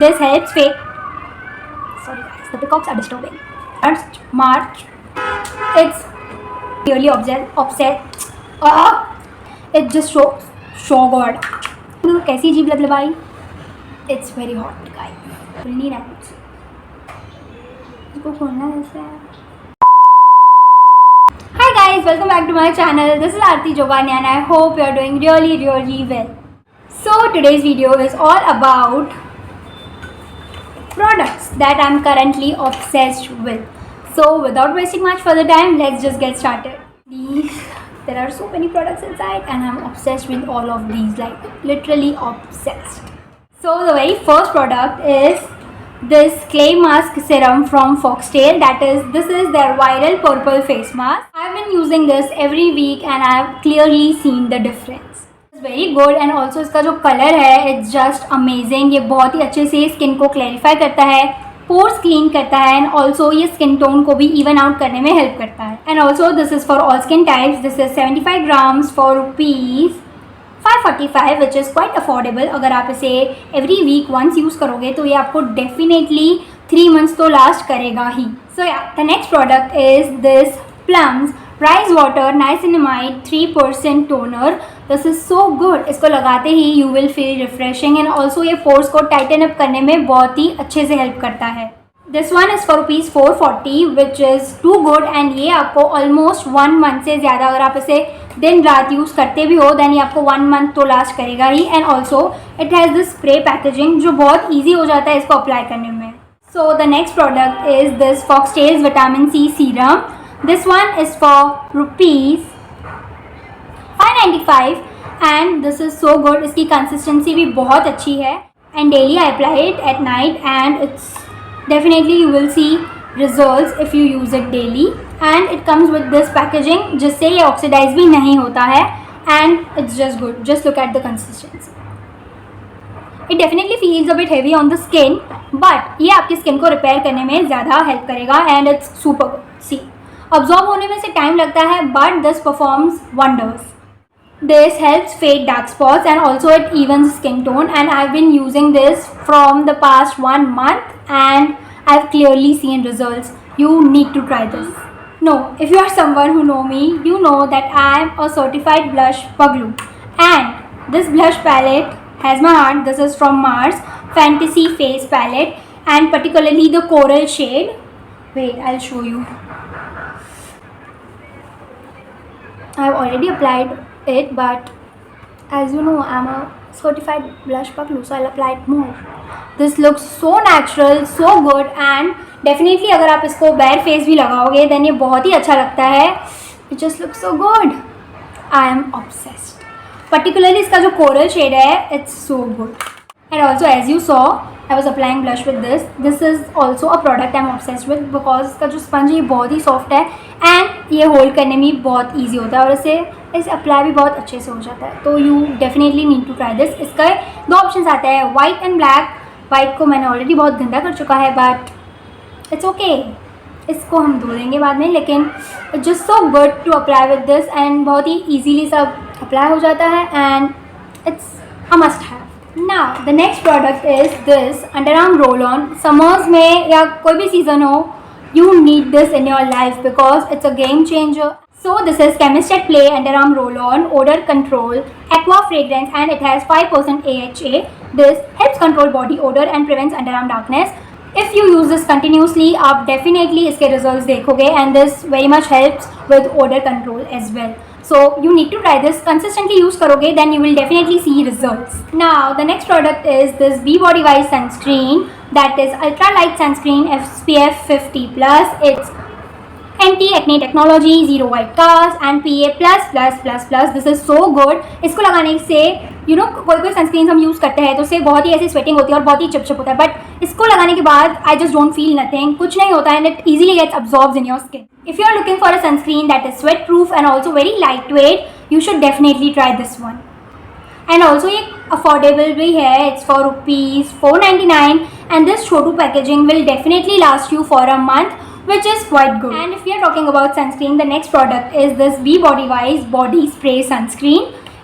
This helps fake. Sorry guys, the peacocks are disturbing. March. It's really obsessed. It just show God. कैसी अजीब लग भाई. It's very hot guys. खुल नहीं रहा मुझसे. इसको खोलना कैसे है? Hi guys, welcome back to my channel. This is Aarti Jogani and I hope you are doing really well. So today's video is all about products that I'm currently obsessed with. So without wasting much further time, let's just get started. There are so many products inside and I'm obsessed with all of these, like literally obsessed. So the very first product is this clay mask serum from Foxtail. This is their viral purple face mask. I've been using this every week and I've clearly seen the difference. It's very good and also इसका जो colour है it's just amazing. ये बहुत ही अच्छे से skin को clarify करता है, पोर्स क्लीन करता है एंड ऑल्सो ये स्किन टोन को भी इवन आउट करने में हेल्प करता है. And also this is for all skin types. This is 75 grams for ₹545 which is quite affordable. अगर आप इसे एवरी वीक वंस यूज़ करोगे तो ये आपको डेफिनेटली 3 months तो लास्ट करेगा ही. सो या the next product is this Plum's rice water niacinamide 3% toner. This is so good. इसको लगाते ही you will feel refreshing and also ये पोर्स को टाइटन अप करने में बहुत ही अच्छे से हेल्प करता है. This one is for ₹440 which is too good and ये आपको ऑलमोस्ट 1 month से ज़्यादा, अगर आप इसे दिन रात यूज़ करते भी हो दैन ये आपको 1 month तो लास्ट करेगा ही. And also it has this spray packaging जो बहुत ईजी हो जाता है इसको अप्लाई करने में. So the next product is this Foxtale's vitamin C serum. This one is for ₹595 and this is so good. इसकी कंसिस्टेंसी भी बहुत अच्छी है and daily I apply it at night and it's definitely you will see results if you use it daily. And it comes with this packaging जिससे ये oxidize भी नहीं होता है and it's just good. Just look at the consistency. It definitely feels a bit heavy on the skin but ये आपकी skin को repair करने में ज़्यादा हेल्प करेगा and it's super good. See, absorb होने में से टाइम लगता है but this performs wonders. This helps fade dark spots and also it evens skin tone and I have been using this from the past 1 month and I have clearly seen results. You need to try this. No, if you are someone who know me you know that I am a certified blush पगलू and this blush palette has my heart. This is from Mars fantasy face palette and particularly the coral shade. Wait, I'll show you. I've already applied it, but as you know, I'm a certified blush paglu, so I'll apply it more. This looks so natural, so good, and definitely अगर आप इसको bare face भी लगाओगे, then ये बहुत ही अच्छा लगता है. It just looks so good. I am obsessed. Particularly इसका जो coral shade है, it's so good. And also as you saw, I was applying blush with this. This is also a product I'm obsessed with because इसका जो sponge है बहुत ही soft है and ये hold करने में बहुत ईजी होता है और इसे अप्लाई भी बहुत अच्छे से हो जाता है. तो you definitely need to try this. इसका 2 ऑप्शन आते हैं, वाइट एंड ब्लैक. वाइट को मैंने ऑलरेडी बहुत गंदा कर चुका है बट इट्स ओके, इसको हम धो देंगे बाद में. लेकिन it's just so good to apply with this and बहुत ही ईजीली सब अप्लाई हो जाता है and it's a must have. Now the next product is this underarm roll-on. Summers में या कोई भी season हो, you need this in your life because it's a game changer. So this is Chemist at Play underarm roll-on, odor control, aqua fragrance and it has 5% AHA. This helps control body odor and prevents underarm darkness. If you use this continuously, आप definitely इसके results देखोगे and this very much helps with odor control as well. So you need to try this. Consistently use करोगे then you will definitely see results. Now the next product is this Be Body Wise sunscreen. That is ultra light sunscreen SPF 50+. It's anti-acne technology, zero white cast and PA++++. This is so good. इसको लगाने से कोई sunscreen हम use करते हैं तो उससे बहुत ही ऐसी स्वेटिंग होती है और बहुत ही चिपचिप होता है बट इसको लगाने के बाद I just don't feel nothing. कुछ नहीं होता है and it easily gets absorbs in your skin. If you are looking for a sunscreen that is sweat proof and also very lightweight you should definitely try this one. And also ये affordable भी है. It's for ₹499 and this छोटू packaging will definitely last you for a month, which is quite good. And if we are talking about sunscreen, the next product is this Be Body Wise Body Spray Sunscreen.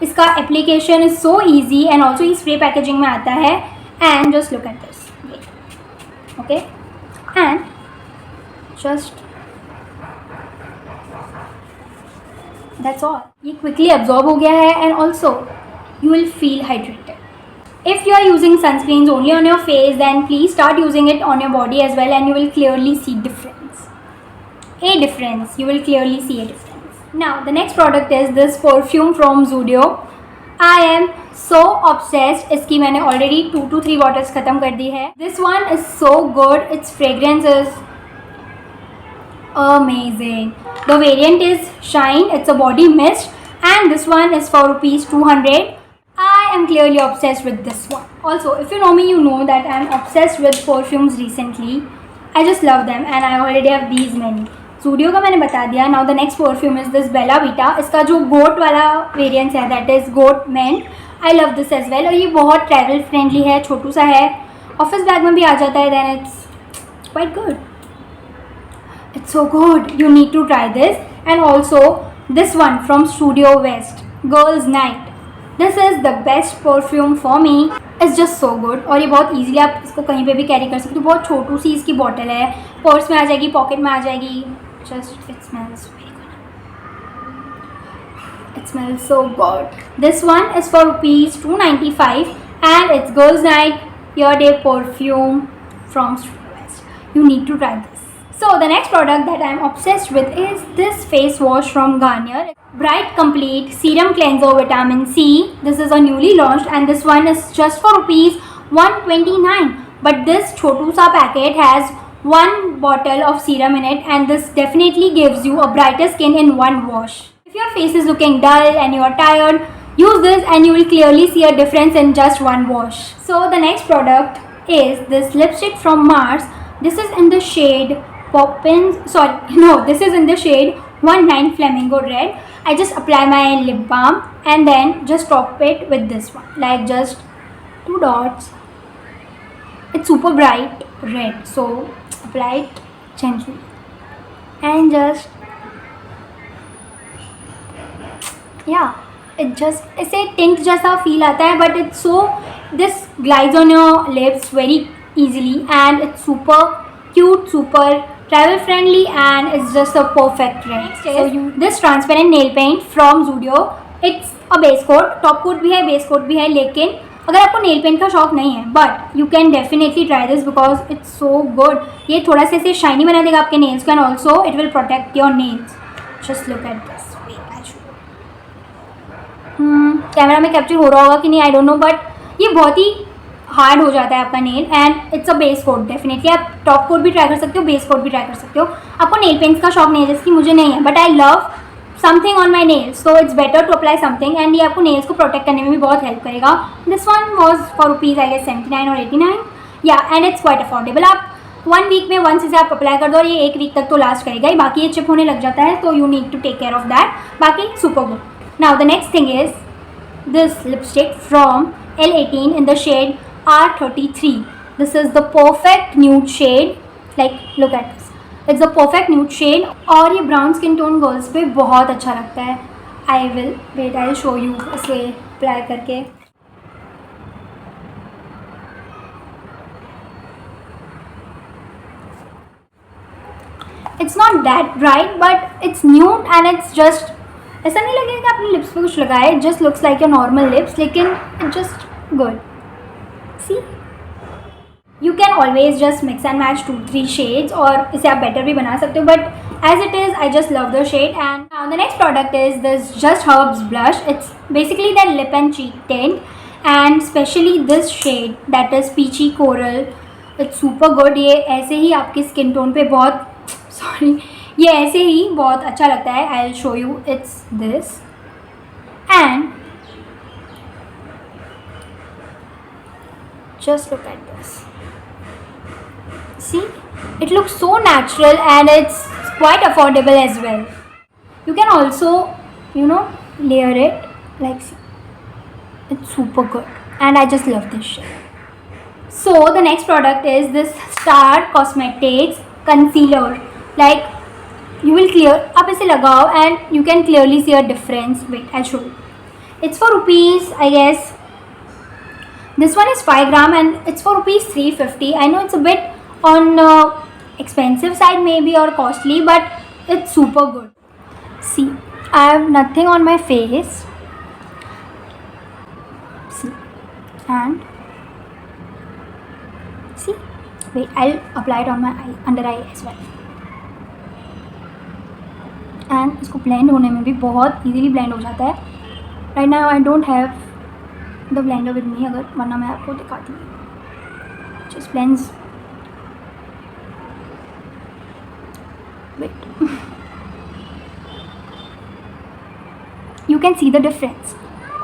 इसका application is so easy and also ये spray packaging में आता है. And just look at this. way. Okay, and just that's all. ये quickly absorb हो गया है and also you will feel hydrated. If you are using sunscreens only on your face, then please start using it on your body as well, and you will clearly see difference. You will clearly see a difference. Now the next product is this perfume from Zudio. I am so obsessed. इसकी मैंने already 2 to 3 bottles ख़त्म कर दी है. This one is so good. Its fragrance is amazing. The variant is Shine. It's a body mist, and this one is for rupees 200. I am clearly obsessed with this one. Also, if you know me, you know that I am obsessed with perfumes recently. I just love them, and I already have these many. Zudio का मैंने बता दिया. Now the next perfume is this Bella Vita. इसका जो goat वाला variant है, that is goat mint. I love this as well. और ये बहुत travel friendly है, छोटू सा है, office bag में भी आ जाता है. Then it's quite good. It's so good. You need to try this. And also this one from Studio West, Girls Night. This is the best perfume for me. It's just so good. और ये बहुत easily आप इसको कहीं पे भी carry कर सकते हो. बहुत छोटू सी इसकी बॉटल है, पर्स में आ जाएगी, पॉकेट में आ जाएगी. Just it smells very good. It smells so good. This one is for rupees 295 and it's Girls Night Your Day perfume from Studio West. You need to try this. So the next product that I am obsessed with is this face wash from Garnier. Bright Complete Serum Cleanser Vitamin C. This is a newly launched and this one is just for rupees 129. But this chotu sa packet has one bottle of serum in it, and this definitely gives you a brighter skin in one wash. If your face is looking dull and you are tired, use this and you will clearly see a difference in just one wash. So the next product is this lipstick from Mars. This is in the shade this is in the shade 19 Flamingo Red. I just apply my lip balm and then just top it with this one, like just 2 dots. It's super bright red, so apply it gently and just it just ऐसे tint जैसा feel आता है, but it's so this glides on your lips very easily and it's super cute, super travel friendly, and it's just a perfect red. So this transparent nail paint from Zudio. It's a base coat, top coat भी है, base coat भी है, लेकिन अगर आपको nail paint का शौक नहीं है, but you can definitely try this because it's so good. ये थोड़ा सा ऐसे शाइनी बना देगा आपके नेल्स को, and also it will protect your nails. Just look at this. Camera में कैप्चर हो रहा होगा कि नहीं, आई डोंट नो, बट ये बहुत ही हार्ड हो जाता है आपका nail, and it's a base coat. Definitely आप टॉप कोट भी ट्राई कर सकते हो, बेस कोट भी ट्राई कर सकते हो. आपको नेल पेंट्स का शौक नहीं है, जैसे कि मुझे नहीं है, but I love something on my nails, so it's better to apply something, and ये आपको नेल्स को प्रोटेक्ट करने में भी बहुत हेल्प करेगा. This one was for rupees I guess 79 और 89. या एंड इट्स क्वाइट अफोर्डेबल. आप 1 वीक में वंस इसे आप अप्लाई कर दो और ये 1 वीक तक तो लास्ट करेगा ही. बाकी ये चिप होने लग जाता है, तो you need to take care of that. बाकी super good. Now the next thing is this lipstick from L18 in the shade R33. This is the perfect nude shade. Like look at this. It's the perfect nude shade. और ये brown skin tone girls पे बहुत अच्छा लगता है. I'll show you इसे apply करके. It's not that bright, but it's nude and it's just ऐसा नहीं लगेगा कि आपने लिप्स पे कुछ लगाया. It just looks like your normal lips, लेकिन it's just good. See? You can always just mix and match 2-3 shades, और इसे आप better भी बना सकते हो, but as it is, I just love the shade. And now the next product is this Just Herbs blush. It's basically their lip and cheek tint, and especially this shade that is peachy coral. It's super good. ये ऐसे ही आपकी skin tone पे बहुत ये ऐसे ही बहुत अच्छा लगता है. I'll show you. It's this, and just look at this. See, it looks so natural and it's quite affordable as well. You can also, layer it like, see, it's super good and I just love this shade. So the next product is this Star Cosmetics concealer. Like you will clear, आप इसे लगाओ and you can clearly see a difference. Wait, I'll show you. It's for rupees, I guess. This one is 5 gram and it's for rupees 350. I know it's a bit on expensive side maybe or costly, but it's super good. See, I have nothing on my face. See, and see, wait, I'll apply it on my eye, under eye as well. And इसको blend होने में भी बहुत easily blend हो जाता है. Right now I don't have the blender with me, अगर वरना मैं आपको दिखाती हूँ. Just blends. Wait, you can see the difference.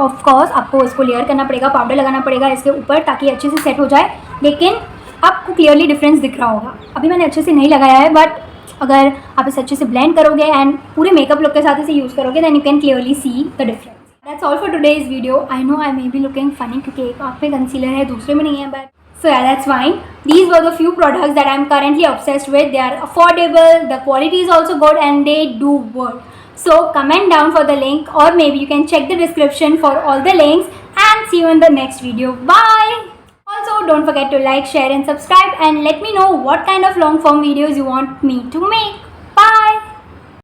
Of course आपको इसको लेयर करना पड़ेगा, पाउडर लगाना पड़ेगा इसके ऊपर ताकि अच्छे से सेट हो जाए, लेकिन आपको क्लियरली डिफरेंस दिख रहा होगा. अभी मैंने अच्छे से नहीं लगाया है, बट अगर आप इसे अच्छे से ब्लेंड करोगे एंड पूरे मेकअप लुक के साथ इसे यूज़ करोगे, then you can clearly see the difference. That's all for today's video. I know I may be looking funny क्योंकि एक आँख पे कंसीलर है, दूसरे में नहीं है, but so yeah, that's fine. These were the few products that I'm currently obsessed with. They are affordable, the quality is also good, and they do work. So comment down for the link, or maybe you can check the description for all the links, and see you in the next video. Bye! Also, don't forget to like, share and subscribe, and let me know what kind of long form videos you want me to make. Bye!